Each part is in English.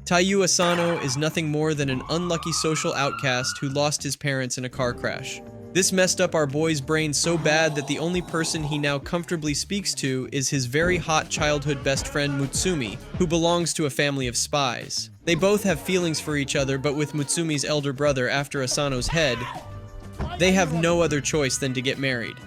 Taiyu Asano is nothing more than an unlucky social outcast who lost his parents in a car crash. This messed up our boy's brain so bad that the only person he now comfortably speaks to is his very hot childhood best friend Mutsumi, who belongs to a family of spies. They both have feelings for each other, but with Mutsumi's elder brother after Asano's head, they have no other choice than to get married.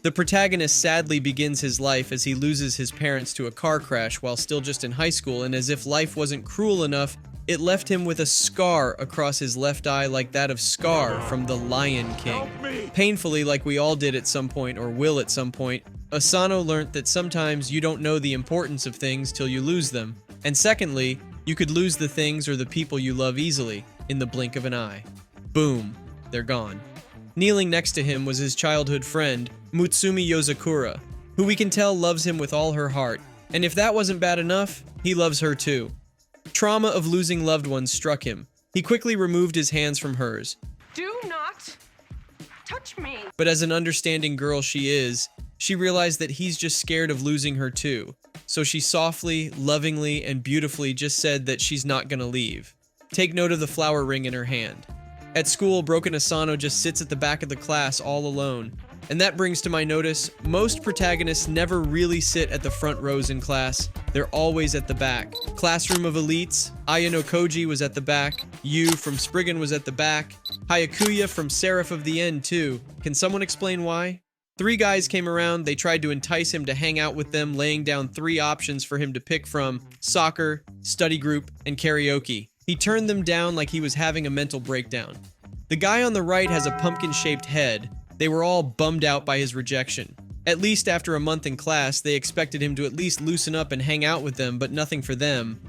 The protagonist sadly begins his life as he loses his parents to a car crash while still just in high school, and as if life wasn't cruel enough, it left him with a scar across his left eye like that of Scar from The Lion King. Painfully, like we all did at some point, or will at some point, Asano learnt that sometimes you don't know the importance of things till you lose them. And secondly, you could lose the things or the people you love easily, in the blink of an eye. Boom, they're gone. Kneeling next to him was his childhood friend, Mutsumi Yozakura, who we can tell loves him with all her heart. And if that wasn't bad enough, he loves her too. Trauma of losing loved ones struck him. He quickly removed his hands from hers. Do not touch me. But as an understanding girl she is, she realized that he's just scared of losing her too. So she softly, lovingly, and beautifully just said that she's not gonna leave. Take note of the flower ring in her hand. At school, Broken Asano just sits at the back of the class all alone. And that brings to my notice, most protagonists never really sit at the front rows in class. They're always at the back. Classroom of Elites, Ayano Koji was at the back, Yu from Spriggan was at the back, Hayakuya from Seraph of the End too. Can someone explain why? 3 guys came around, they tried to entice him to hang out with them, laying down 3 options for him to pick from: soccer, study group, and karaoke. He turned them down like he was having a mental breakdown. The guy on the right has a pumpkin-shaped head. They were all bummed out by his rejection. At least after a month in class, they expected him to at least loosen up and hang out with them, but nothing for them.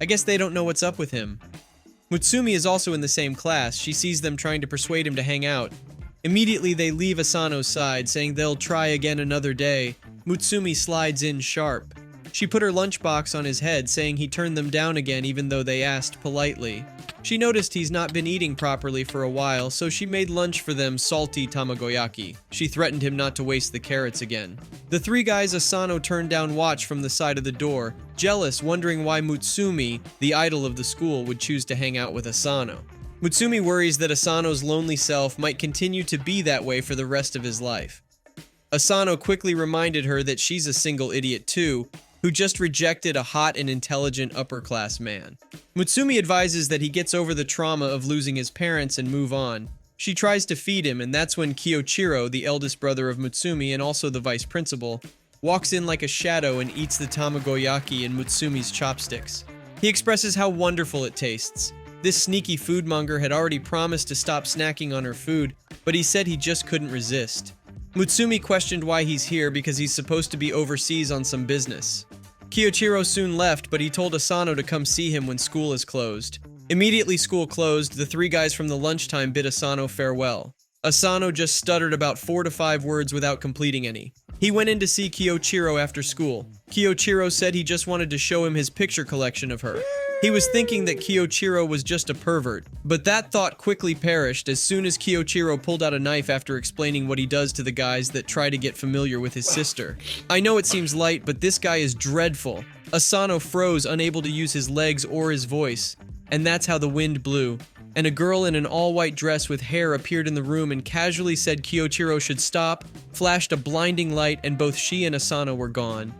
I guess they don't know what's up with him. Mutsumi is also in the same class. She sees them trying to persuade him to hang out. Immediately, they leave Asano's side, saying they'll try again another day. Mutsumi slides in sharp. She put her lunchbox on his head, saying he turned them down again even though they asked politely. She noticed he's not been eating properly for a while, so she made lunch for them salty tamagoyaki. She threatened him not to waste the carrots again. The 3 guys Asano turned down watch from the side of the door, jealous, wondering why Mutsumi, the idol of the school, would choose to hang out with Asano. Mutsumi worries that Asano's lonely self might continue to be that way for the rest of his life. Asano quickly reminded her that she's a single idiot too, who just rejected a hot and intelligent upper-class man. Mutsumi advises that he gets over the trauma of losing his parents and move on. She tries to feed him, and that's when Kiiro, the eldest brother of Mutsumi and also the vice principal, walks in like a shadow and eats the tamagoyaki in Mutsumi's chopsticks. He expresses how wonderful it tastes. This sneaky foodmonger had already promised to stop snacking on her food, but he said he just couldn't resist. Mutsumi questioned why he's here because he's supposed to be overseas on some business. Kiichiro soon left, but he told Asano to come see him when school is closed. Immediately school closed, the 3 guys from the lunchtime bid Asano farewell. Asano just stuttered about 4 to 5 words without completing any. He went in to see Kiichiro after school. Kiichiro said he just wanted to show him his picture collection of her. He was thinking that Kiichiro was just a pervert, but that thought quickly perished as soon as Kiichiro pulled out a knife after explaining what he does to the guys that try to get familiar with his sister. I know it seems light, but this guy is dreadful. Asano froze, unable to use his legs or his voice, and that's how the wind blew. And a girl in an all-white dress with hair appeared in the room and casually said Kiichiro should stop, flashed a blinding light, and both she and Asano were gone.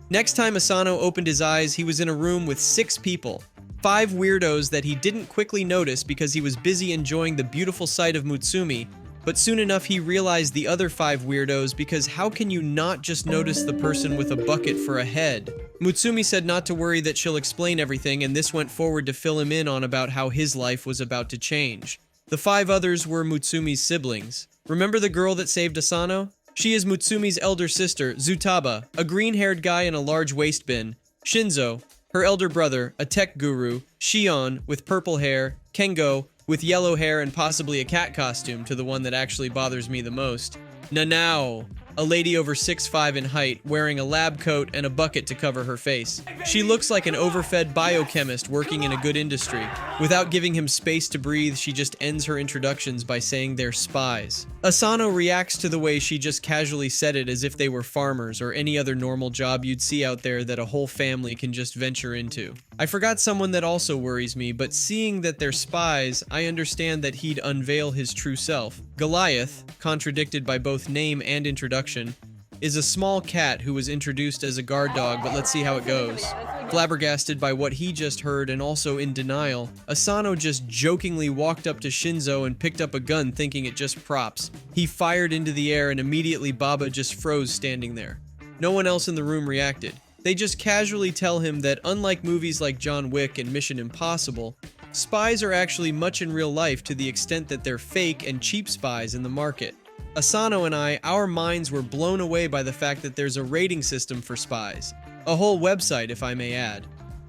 Next time Asano opened his eyes, he was in a room with 6 people. 5 weirdos that he didn't quickly notice because he was busy enjoying the beautiful sight of Mutsumi, but soon enough he realized the other 5 weirdos because how can you not just notice the person with a bucket for a head? Mutsumi said not to worry, that she'll explain everything, and this went forward to fill him in on about how his life was about to change. The 5 others were Mutsumi's siblings. Remember the girl that saved Asano? She is Mutsumi's elder sister, Zutaba, a green-haired guy in a large waste bin, Shinzo, her elder brother, a tech guru, Shion, with purple hair, Kengo, with yellow hair and possibly a cat costume, to the one that actually bothers me the most, Nanao, a lady over 6'5" in height, wearing a lab coat and a bucket to cover her face. She looks like an overfed biochemist working in a good industry. Without giving him space to breathe, she just ends her introductions by saying they're spies. Asano reacts to the way she just casually said it as if they were farmers or any other normal job you'd see out there that a whole family can just venture into. I forgot someone that also worries me, but seeing that they're spies, I understand that he'd unveil his true self. Goliath, contradicted by both name and introduction, is a small cat who was introduced as a guard dog, but let's see how it goes. Flabbergasted by what he just heard and also in denial, Asano just jokingly walked up to Shinzo and picked up a gun thinking it just props. He fired into the air and immediately Baba just froze standing there. No one else in the room reacted. They just casually tell him that unlike movies like John Wick and Mission Impossible, spies are actually much in real life to the extent that they're fake and cheap spies in the market. Asano and I, our minds were blown away by the fact that there's a rating system for spies. A whole website, if I may add.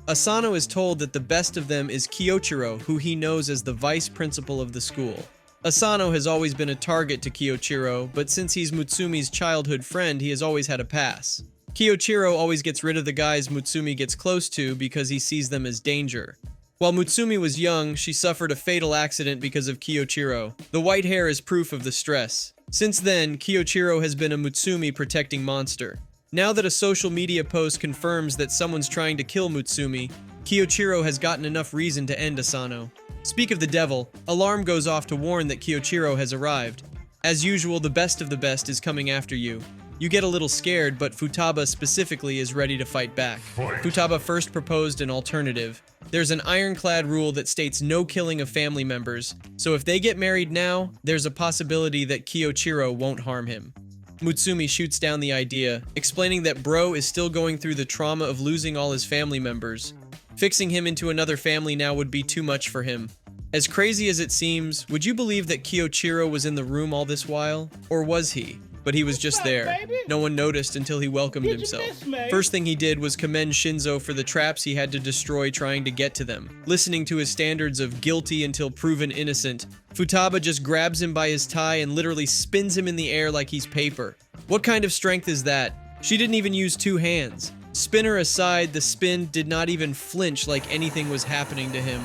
Asano is told that the best of them is Kiyochiro, who he knows as the vice principal of the school. Asano has always been a target to Kiyochiro, but since he's Mutsumi's childhood friend, he has always had a pass. Kiyochiro always gets rid of the guys Mutsumi gets close to because he sees them as danger. While Mutsumi was young, she suffered a fatal accident because of Kiyochiro. The white hair is proof of the stress. Since then, Kiyochiro has been a Mutsumi protecting monster. Now that a social media post confirms that someone's trying to kill Mutsumi, Kiyochiro has gotten enough reason to end Asano. Speak of the devil, alarm goes off to warn that Kiyochiro has arrived. As usual, the best of the best is coming after you. You get a little scared, but Futaba specifically is ready to fight back. Futaba first proposed an alternative. There's an ironclad rule that states no killing of family members, so if they get married now, there's a possibility that Kiyochiro won't harm him. Mutsumi shoots down the idea, explaining that bro is still going through the trauma of losing all his family members. Fixing him into another family now would be too much for him. As crazy as it seems, would you believe that Kiyochiro was in the room all this while? Or was he? But he was just there. No one noticed until he welcomed himself. First thing he did was commend Shinzo for the traps he had to destroy trying to get to them. Listening to his standards of guilty until proven innocent, Futaba just grabs him by his tie and literally spins him in the air like he's paper. What kind of strength is that? She didn't even use two hands. Spinner aside, the spin did not even flinch like anything was happening to him.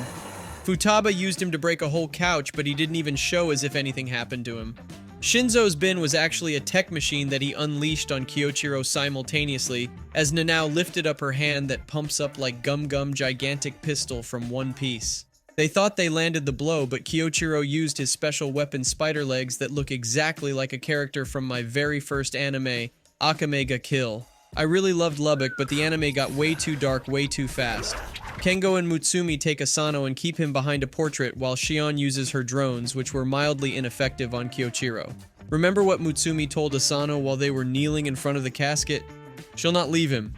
Futaba used him to break a whole couch, but he didn't even show as if anything happened to him. Shinzo's bin was actually a tech machine that he unleashed on Kiyochiro simultaneously, as Nanao lifted up her hand that pumps up like Gum gigantic pistol from One Piece. They thought they landed the blow, but Kiyochiro used his special weapon spider legs that look exactly like a character from my very first anime, Akame ga Kill. I really loved Lubbock, but the anime got way too dark way too fast. Kengo and Mutsumi take Asano and keep him behind a portrait while Shion uses her drones, which were mildly ineffective on Kiyochiro. Remember what Mutsumi told Asano while they were kneeling in front of the casket? She'll not leave him.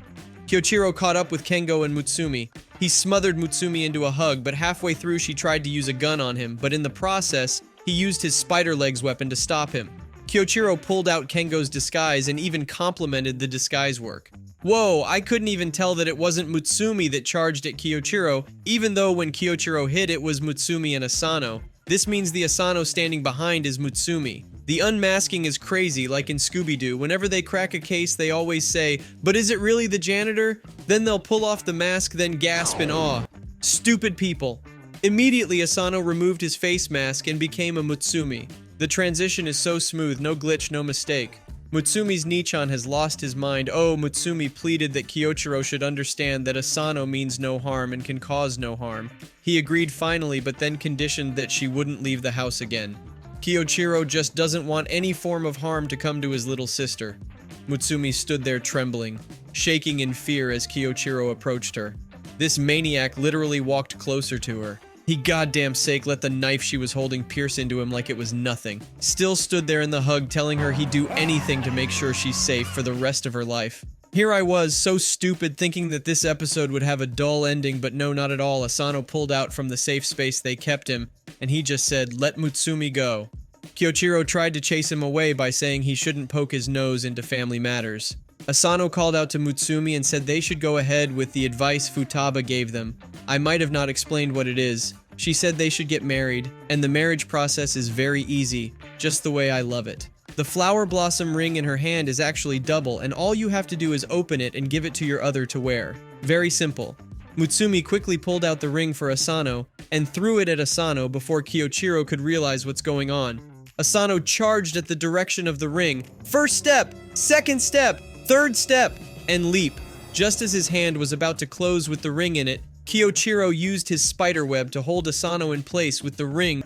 Kiyochiro caught up with Kengo and Mutsumi. He smothered Mutsumi into a hug, but halfway through she tried to use a gun on him, but in the process, he used his spider legs weapon to stop him. Kiyochiro pulled out Kengo's disguise and even complimented the disguise work. Whoa, I couldn't even tell that it wasn't Mutsumi that charged at Kiyochiro, even though when Kiyochiro hit it was Mutsumi and Asano. This means the Asano standing behind is Mutsumi. The unmasking is crazy, like in Scooby-Doo. Whenever they crack a case, they always say, "But is it really the janitor?" Then they'll pull off the mask, then gasp in awe. Stupid people. Immediately, Asano removed his face mask and became a Mutsumi. The transition is so smooth, no glitch, no mistake. Mutsumi's Nichan has lost his mind. Oh, Mutsumi pleaded that Kiyochiro should understand that Asano means no harm and can cause no harm. He agreed finally, but then conditioned that she wouldn't leave the house again. Kiyochiro just doesn't want any form of harm to come to his little sister. Mutsumi stood there trembling, shaking in fear as Kiyochiro approached her. This maniac literally walked closer to her. He goddamn sake let the knife she was holding pierce into him like it was nothing. Still stood there in the hug telling her he'd do anything to make sure she's safe for the rest of her life. Here I was, so stupid, thinking that this episode would have a dull ending, but no, not at all. Asano pulled out from the safe space they kept him, and he just said, "Let Mutsumi go." Kiyochiro tried to chase him away by saying he shouldn't poke his nose into family matters. Asano called out to Mutsumi and said they should go ahead with the advice Futaba gave them. I might have not explained what it is. She said they should get married, and the marriage process is very easy, just the way I love it. The flower blossom ring in her hand is actually double, and all you have to do is open it and give it to your other to wear. Very simple. Mutsumi quickly pulled out the ring for Asano, and threw it at Asano before Kiyochiro could realize what's going on. Asano charged at the direction of the ring. First step, second step, third step, and leap. Just as his hand was about to close with the ring in it, Kiyochiro used his spider web to hold Asano in place with the ring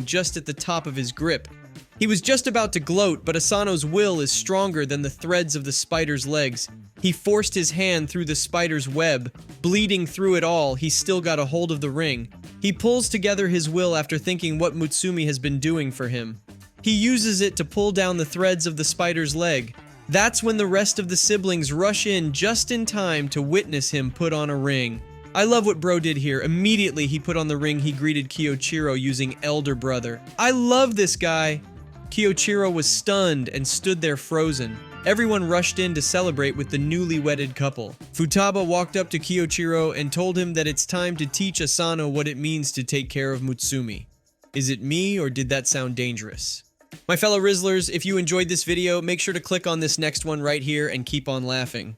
just at the top of his grip. He was just about to gloat, but Asano's will is stronger than the threads of the spider's legs. He forced his hand through the spider's web. Bleeding through it all, he still got a hold of the ring. He pulls together his will after thinking what Mutsumi has been doing for him. He uses it to pull down the threads of the spider's leg. That's when the rest of the siblings rush in just in time to witness him put on a ring. I love what bro did here. Immediately he put on the ring he greeted Kiyochiro using elder brother. I love this guy. Kiyochiro was stunned and stood there frozen. Everyone rushed in to celebrate with the newly wedded couple. Futaba walked up to Kiyochiro and told him that it's time to teach Asano what it means to take care of Mutsumi. Is it me, or did that sound dangerous? My fellow Rizzlers, if you enjoyed this video, make sure to click on this next one right here and keep on laughing.